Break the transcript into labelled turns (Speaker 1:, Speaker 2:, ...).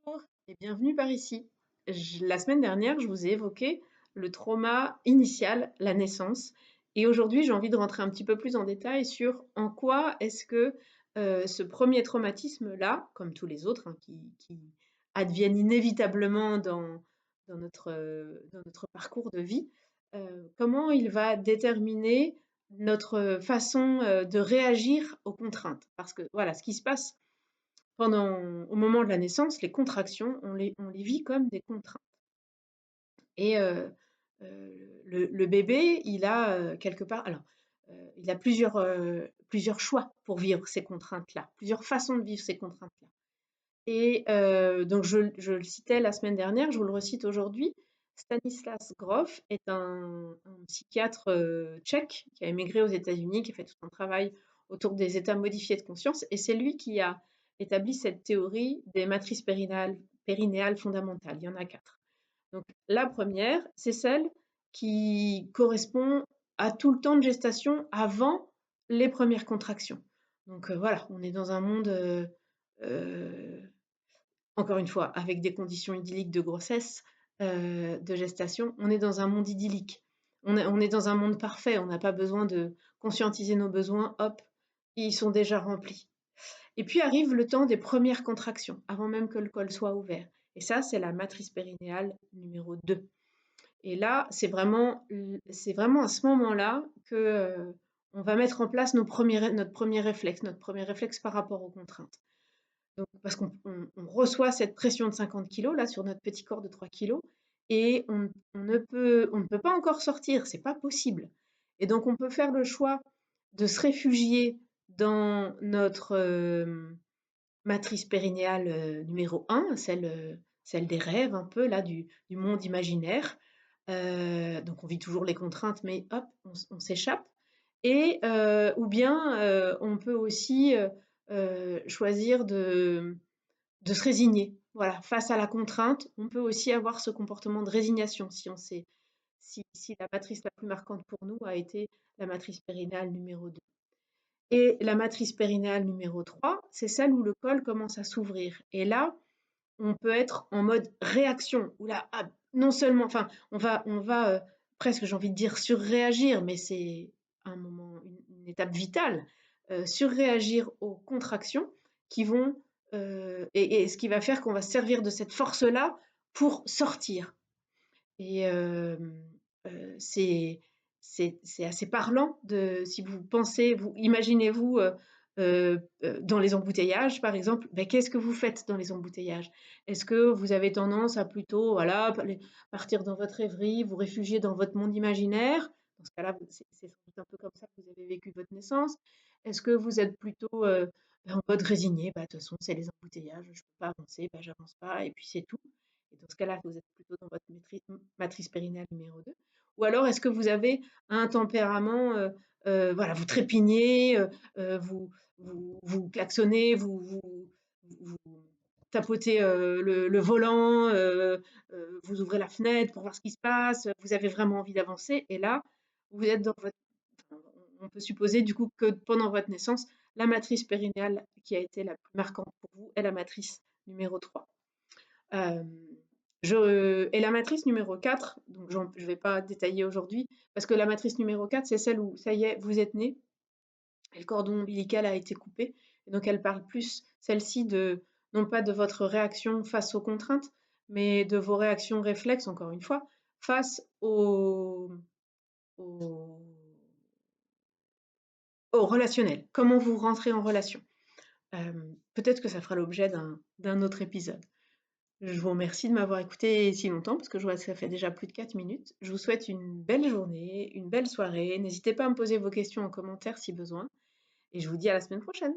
Speaker 1: Bonjour et bienvenue par ici. La semaine dernière, je vous ai évoqué le trauma initial, la naissance, et aujourd'hui, j'ai envie de rentrer un petit peu plus en détail sur en quoi est-ce que ce premier traumatisme-là, comme tous les autres, hein, qui adviennent inévitablement dans notre parcours de vie, comment il va déterminer notre façon de réagir aux contraintes. Parce que voilà, ce qui se passe au moment de la naissance, les contractions, on les vit comme des contraintes. Et le bébé, il a quelque part, alors, il a plusieurs choix pour vivre ces contraintes-là, plusieurs façons de vivre ces contraintes-là. Et donc, je le citais la semaine dernière, je vous le recite aujourd'hui. Stanislas Grof est un psychiatre tchèque qui a émigré aux États-Unis, qui a fait tout un travail autour des états modifiés de conscience, et c'est lui qui a établi cette théorie des matrices périnéales fondamentales. Il y en a 4. Donc, la première, c'est celle qui correspond à tout le temps de gestation avant les premières contractions. Donc voilà, on est dans un monde euh, encore une fois, avec des conditions idylliques de grossesse, de gestation, on est dans un monde idyllique. On est dans un monde parfait, on n'a pas besoin de conscientiser nos besoins, hop, ils sont déjà remplis. Et puis arrive le temps des premières contractions, avant même que le col soit ouvert. Et ça, c'est la matrice périnéale numéro 2. Et là, c'est vraiment à ce moment-là que on va mettre en place notre premier réflexe par rapport aux contraintes. Donc, parce qu'on reçoit cette pression de 50 kilos là sur notre petit corps de 3 kilos et on ne peut pas encore sortir, c'est pas possible. Et donc on peut faire le choix de se réfugier dans notre matrice périnéale numéro 1, celle des rêves un peu là du monde imaginaire. Donc on vit toujours les contraintes, mais hop, on s'échappe. Et ou bien on peut aussi choisir de se résigner. Voilà, face à la contrainte, on peut aussi avoir ce comportement de résignation si la matrice la plus marquante pour nous a été la matrice périnale numéro 2. Et la matrice périnale numéro 3, c'est celle où le col commence à s'ouvrir. Et là, on peut être en mode réaction, où là, ah, non seulement, enfin, on va presque, j'ai envie de dire, surréagir, mais c'est un moment, une étape vitale, surréagir aux contractions qui vont, et ce qui va faire qu'on va se servir de cette force-là pour sortir. Et c'est assez parlant si vous pensez, vous imaginez-vous dans les embouteillages, par exemple, ben, qu'est-ce que vous faites dans les embouteillages? Est-ce que vous avez tendance à plutôt, voilà, partir dans votre rêverie, vous réfugier dans votre monde imaginaire? Dans ce cas-là, c'est sans doute un peu comme ça que vous avez vécu votre naissance. Est-ce que vous êtes plutôt en mode résigné? Bah, de toute façon, c'est les embouteillages, je ne peux pas avancer, bah, j'avance pas, et puis c'est tout. Et dans ce cas-là, vous êtes plutôt dans votre matrice périnale numéro 2. Ou alors, est-ce que vous avez un tempérament, voilà, vous trépignez, vous klaxonnez, vous tapotez le volant, vous ouvrez la fenêtre pour voir ce qui se passe, vous avez vraiment envie d'avancer. Et là, vous êtes dans votre... On peut supposer du coup que pendant votre naissance, la matrice périnéale qui a été la plus marquante pour vous est la matrice numéro 3. Et la matrice numéro 4, donc je ne vais pas détailler aujourd'hui, parce que la matrice numéro 4, c'est celle où, ça y est, vous êtes né, et le cordon ombilical a été coupé. Et donc elle parle plus, celle-ci, non pas de votre réaction face aux contraintes, mais de vos réactions réflexes, encore une fois, face au, au relationnel. Comment vous rentrez en relation. Peut-être que ça fera l'objet d'un autre épisode. Je vous remercie de m'avoir écouté si longtemps, parce que je vois que ça fait déjà plus de 4 minutes. Je vous souhaite une belle journée, une belle soirée. N'hésitez pas à me poser vos questions en commentaire si besoin. Et je vous dis à la semaine prochaine.